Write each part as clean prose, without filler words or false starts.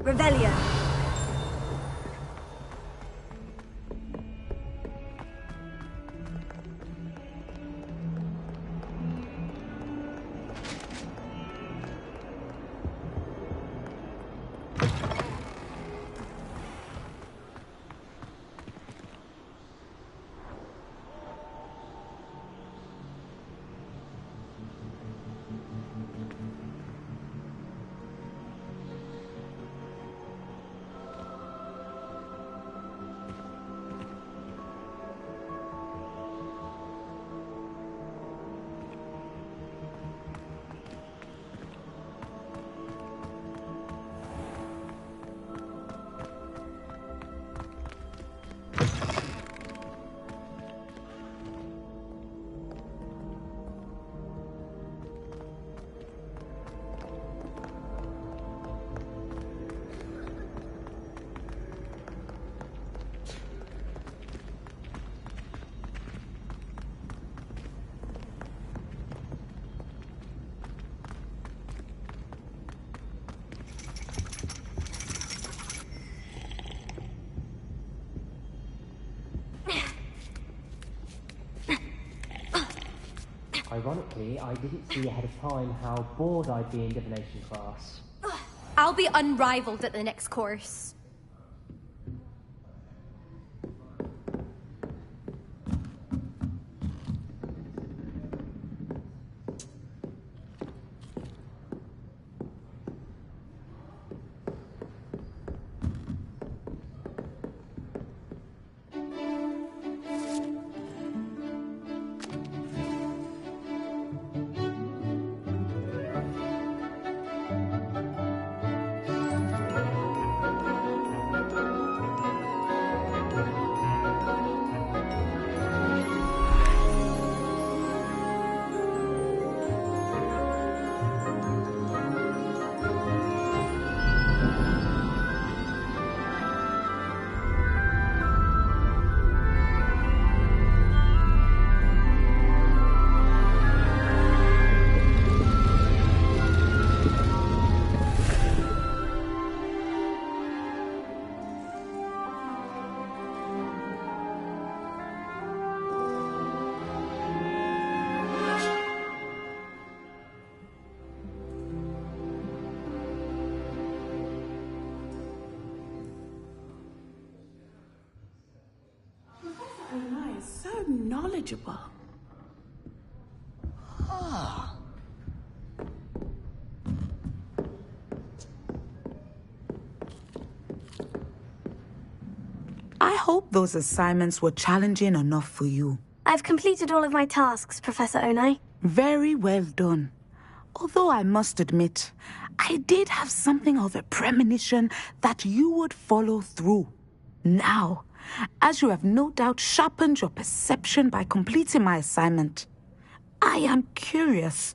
Revelio. Ironically, I didn't see ahead of time how bored I'd be in divination class. I'll be unrivaled at the next course. So knowledgeable. Oh. I hope those assignments were challenging enough for you. I've completed all of my tasks, Professor Onai. Very well done. Although I must admit, I did have something of a premonition that you would follow through. Now, as you have no doubt sharpened your perception by completing my assignment, I am curious,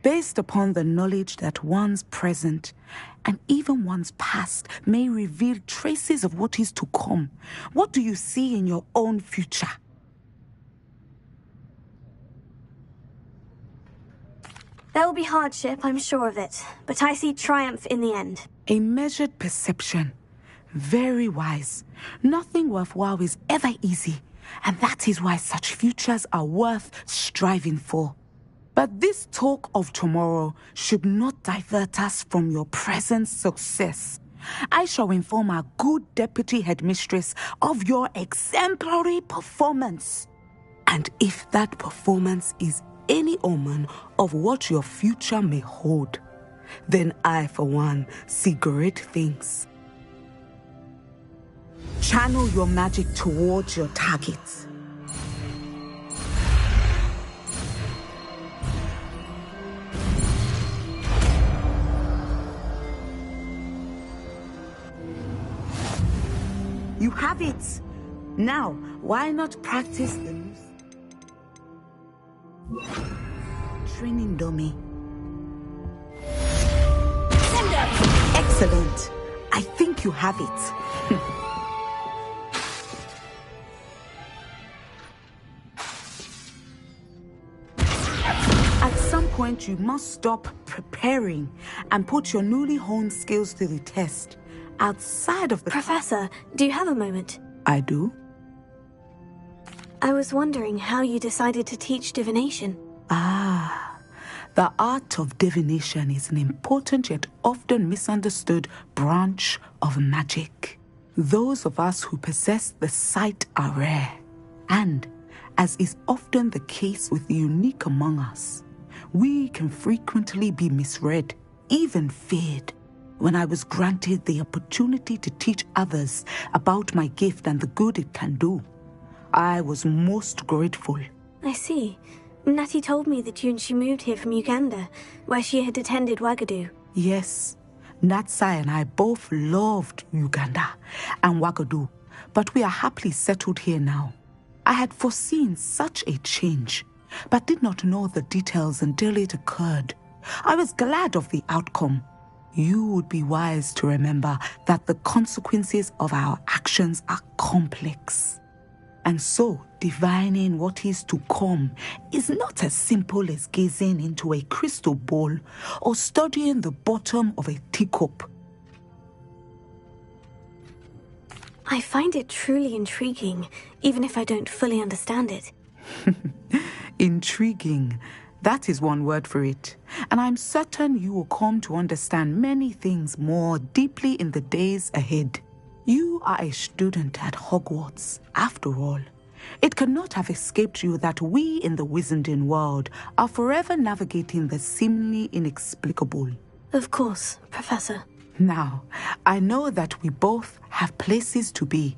based upon the knowledge that one's present and even one's past may reveal traces of what is to come. What do you see in your own future? There will be hardship, I'm sure of it, but I see triumph in the end. A measured perception. Very wise. Nothing worthwhile is ever easy, and that is why such futures are worth striving for. But this talk of tomorrow should not divert us from your present success. I shall inform our good deputy headmistress of your exemplary performance. And if that performance is any omen of what your future may hold, then I, for one, see great things. Channel your magic towards your targets. You have it. Now, why not practice the training dummy? Excellent. I think you have it. At some point, you must stop preparing and put your newly honed skills to the test. outside of the... Professor, do you have a moment? I do? I was wondering how you decided to teach divination. The art of divination is an important yet often misunderstood branch of magic. Those of us who possess the sight are rare, and, as is often the case with the unique among us, we can frequently be misread, even feared. When I was granted the opportunity to teach others about my gift and the good it can do, I was most grateful. I see. Natty told me that you and she moved here from Uganda, where she had attended Wagadu. Yes, Natsai and I both loved Uganda and Wagadu, but we are happily settled here now. I had foreseen such a change, but did not know the details until it occurred. I was glad of the outcome. You would be wise to remember that the consequences of our actions are complex. And so, divining what is to come is not as simple as gazing into a crystal ball or studying the bottom of a teacup. I find it truly intriguing, even if I don't fully understand it. Intriguing. That is one word for it. And I'm certain you will come to understand many things more deeply in the days ahead. You are a student at Hogwarts, after all. It cannot have escaped you that we in the Wizarding world are forever navigating the seemingly inexplicable. Of course, Professor. Now, I know that we both have places to be.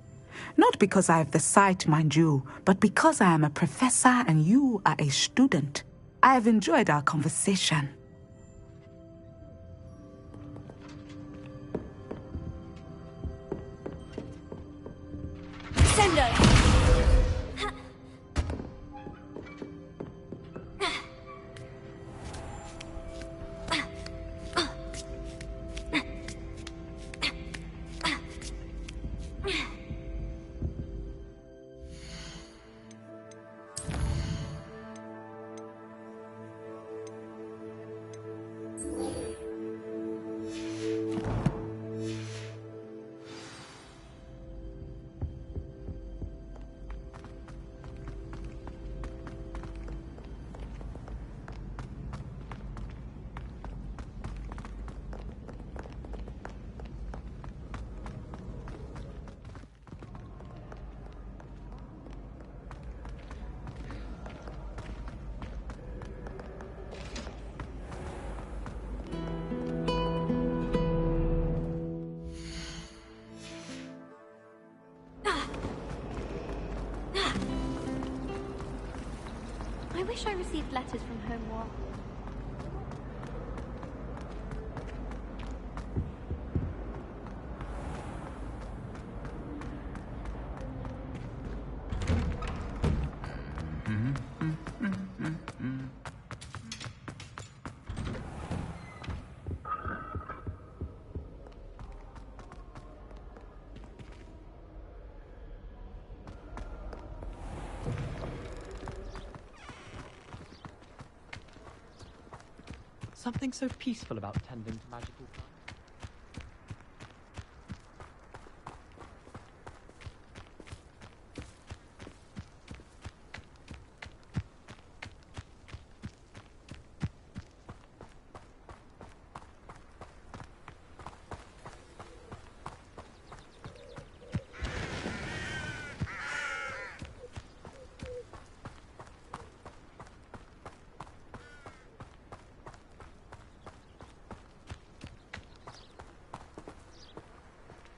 Not because I have the sight, mind you, but because I am a professor and you are a student. I have enjoyed our conversation. Sendo! I wish I received letters from home more. Something so peaceful about tending to magical plants.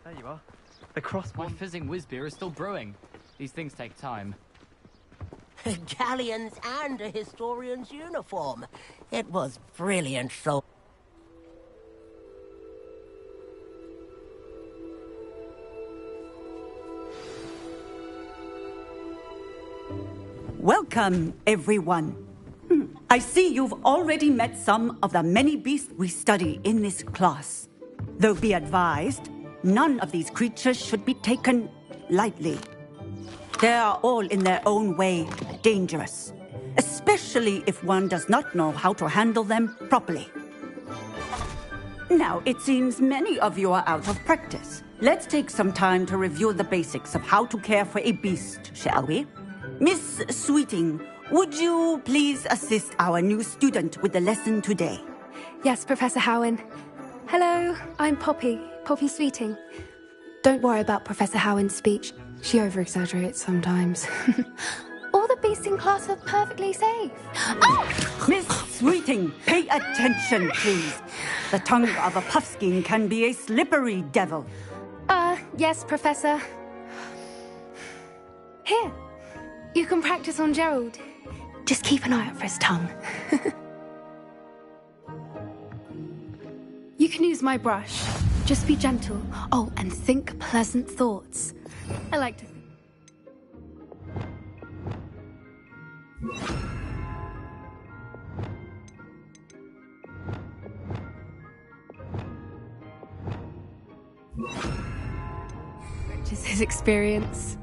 There you are. The cross. My fizzing whiz beer is still brewing. These things take time. Galleons and a historian's uniform. It was brilliant, so... Welcome, everyone. I see you've already met some of the many beasts we study in this class. Though be advised, none of these creatures should be taken lightly. They are all in their own way dangerous, especially if one does not know how to handle them properly. Now, it seems many of you are out of practice. Let's take some time to review the basics of how to care for a beast, shall we? Miss Sweeting, would you please assist our new student with the lesson today? Yes, Professor Howen. Hello, I'm Poppy Sweeting. Don't worry about Professor Howen's speech. She over-exaggerates sometimes. All the beasts in class are perfectly safe. Oh! Miss Sweeting, pay attention, please. The tongue of a puffskein can be a slippery devil. Yes, Professor. Here, you can practice on Gerald. Just keep an eye out for his tongue. You can use my brush. Just be gentle. Oh, and think pleasant thoughts. I like to think. Which is his experience.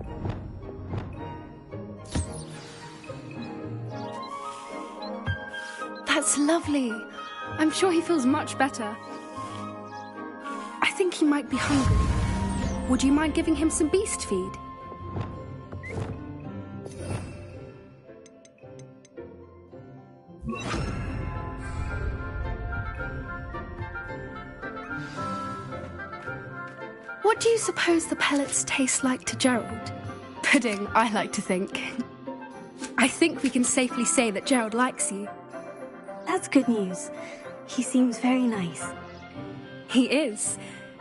That's lovely. I'm sure he feels much better. I think he might be hungry. Would you mind giving him some beast feed? What do you suppose the pellets taste like to Gerald? Pudding, I like to think. I think we can safely say that Gerald likes you. That's good news. He seems very nice. He is.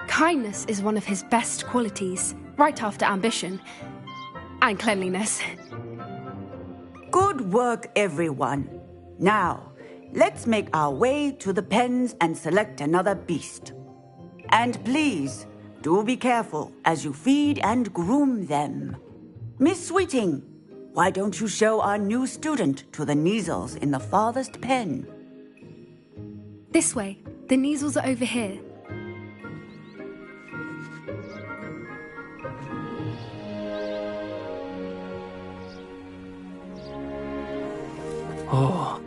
Kindness is one of his best qualities, right after ambition. And cleanliness. Good work, everyone. Now, let's make our way to the pens and select another beast. And please, do be careful as you feed and groom them. Miss Sweeting, why don't you show our new student to the Neasels in the farthest pen? This way. The Neasels are over here. Oh,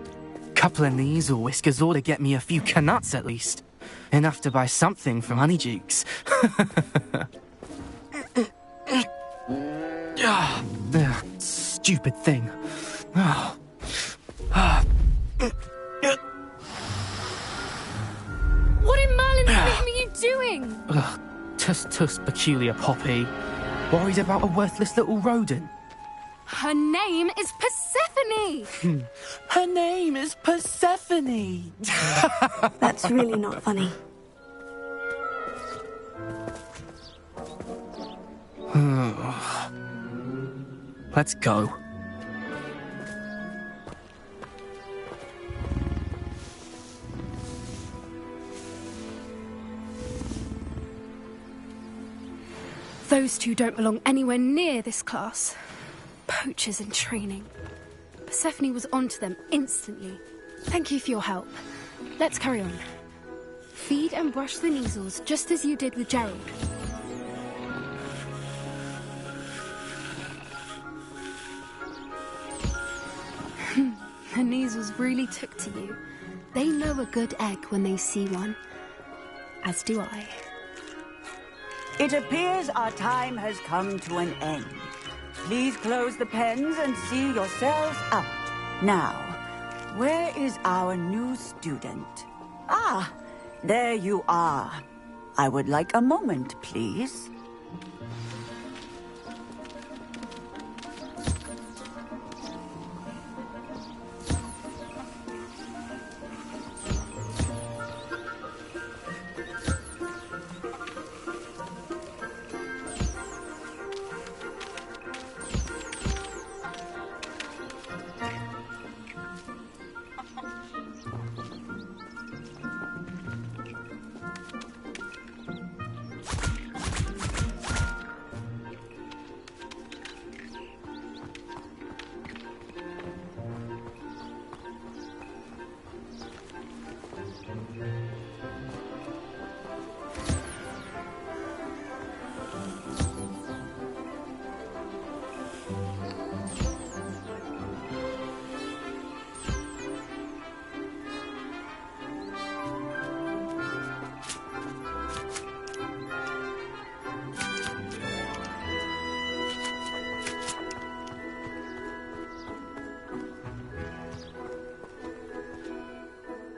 couple of Neasel whiskers ought to get me a few canuts at least. Enough to buy something from Honeydukes. Stupid thing. What in Merlin's name are you doing? Tuss, peculiar Poppy. Worried about a worthless little rodent? Her name is Persephone! Her name is Persephone! That's really not funny. Let's go. Those two don't belong anywhere near this class. Poachers in training. Persephone was onto them instantly. Thank you for your help. Let's carry on. Feed and brush the Neasels just as you did with Gerald. The Neasels really took to you. They know a good egg when they see one. As do I. It appears our time has come to an end. Please close the pens and see yourselves out. Now, where is our new student? Ah, there you are. I would like a moment, please.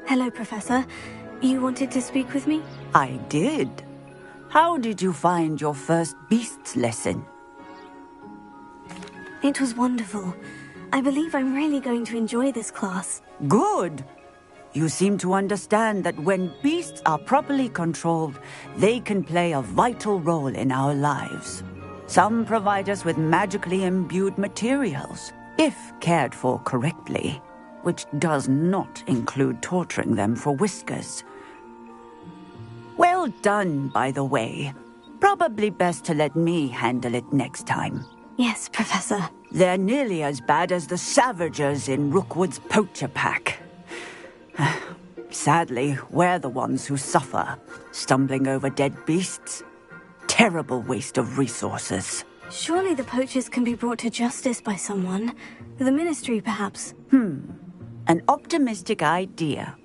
Hello, Professor. You wanted to speak with me? I did. How did you find your first beasts lesson? It was wonderful. I believe I'm really going to enjoy this class. Good. You seem to understand that when beasts are properly controlled, they can play a vital role in our lives. Some provide us with magically imbued materials, if cared for correctly, which does not include torturing them for whiskers. Well done, by the way. Probably best to let me handle it next time. Yes, Professor. They're nearly as bad as the Savagers in Rookwood's poacher pack. Sadly, we're the ones who suffer, stumbling over dead beasts. Terrible waste of resources. Surely the poachers can be brought to justice by someone. The Ministry, perhaps. An optimistic idea.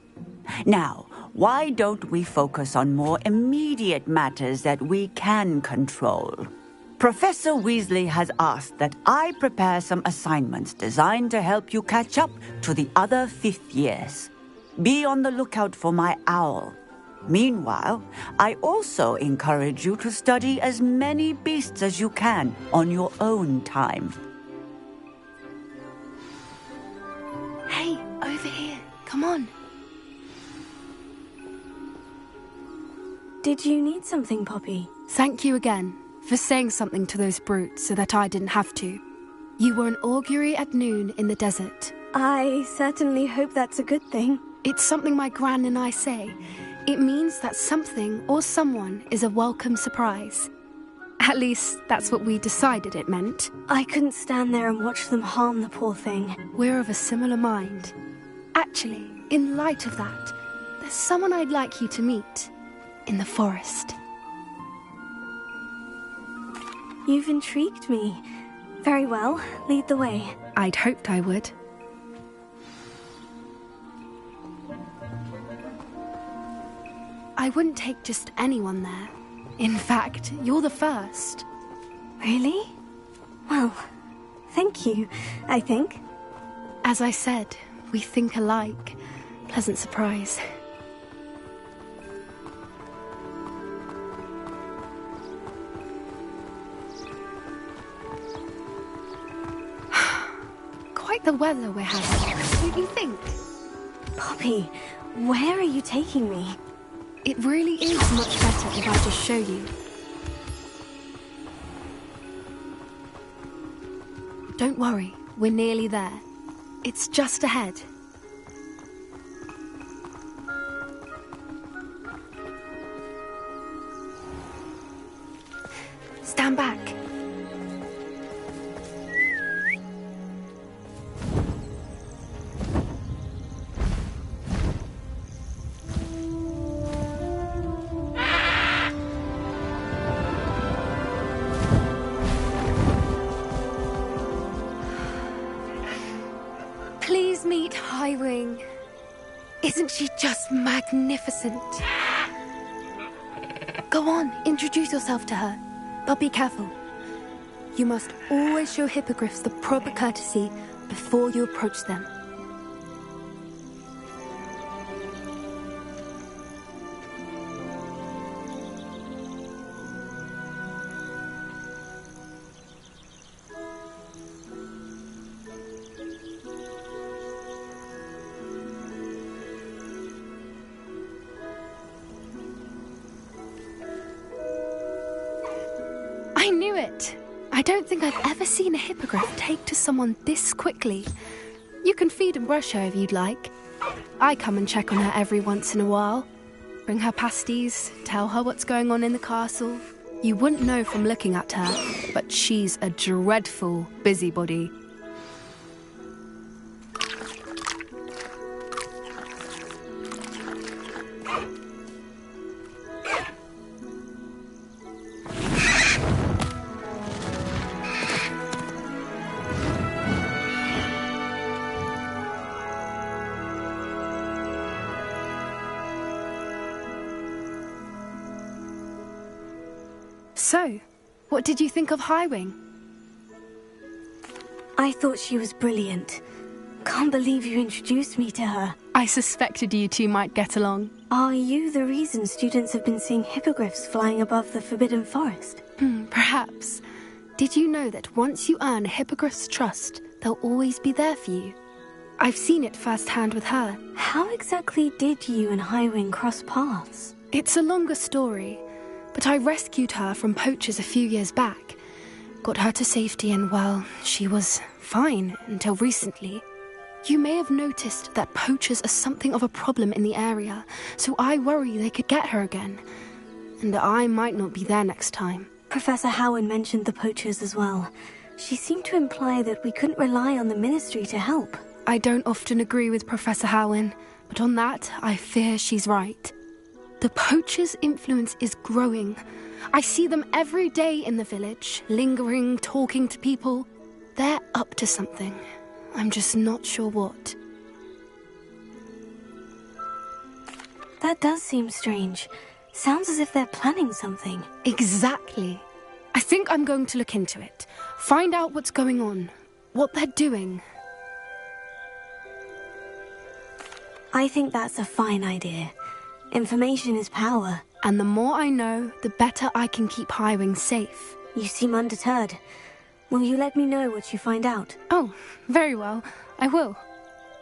Now, why don't we focus on more immediate matters that we can control? Professor Weasley has asked that I prepare some assignments designed to help you catch up to the other fifth years. Be on the lookout for my owl. Meanwhile, I also encourage you to study as many beasts as you can on your own time. Hey, over here. Come on. Did you need something, Poppy? Thank you again for saying something to those brutes so that I didn't have to. You were an augury at noon in the desert. I certainly hope that's a good thing. It's something my gran and I say. It means that something or someone is a welcome surprise. At least, that's what we decided it meant. I couldn't stand there and watch them harm the poor thing. We're of a similar mind. Actually, in light of that, there's someone I'd like you to meet. In the forest. You've intrigued me. Very well, lead the way. I'd hoped I would. I wouldn't take just anyone there. In fact, you're the first. Really? Well, thank you, I think. As I said, we think alike. Pleasant surprise. Quite the weather we're having, don't you think? Poppy, where are you taking me? It really is much better if I just show you. Don't worry, we're nearly there. It's just ahead. Stand back. Please meet Highwing. Isn't she just magnificent? Go on, introduce yourself to her. But be careful. You must always show hippogriffs the proper courtesy before you approach them. I knew it! I don't think I've ever seen a hippogriff take to someone this quickly. You can feed and brush her if you'd like. I come and check on her every once in a while. Bring her pasties, tell her what's going on in the castle. You wouldn't know from looking at her, but she's a dreadful busybody. So, what did you think of Highwing? I thought she was brilliant. Can't believe you introduced me to her. I suspected you two might get along. Are you the reason students have been seeing hippogriffs flying above the Forbidden Forest? Perhaps. Did you know that once you earn a hippogriff's trust, they'll always be there for you? I've seen it firsthand with her. How exactly did you and Highwing cross paths? It's a longer story, but I rescued her from poachers a few years back. Got her to safety and, well, she was fine until recently. You may have noticed that poachers are something of a problem in the area, so I worry they could get her again. And I might not be there next time. Professor Howard mentioned the poachers as well. She seemed to imply that we couldn't rely on the Ministry to help. I don't often agree with Professor Howin, but on that, I fear she's right. The poachers' influence is growing. I see them every day in the village, lingering, talking to people. They're up to something. I'm just not sure what. That does seem strange. Sounds as if they're planning something. Exactly. I think I'm going to look into it. Find out what's going on. What they're doing. I think that's a fine idea. Information is power. And the more I know, the better I can keep Highwing safe. You seem undeterred. Will you let me know what you find out? Oh, very well. I will.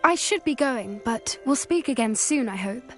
I should be going, but we'll speak again soon, I hope.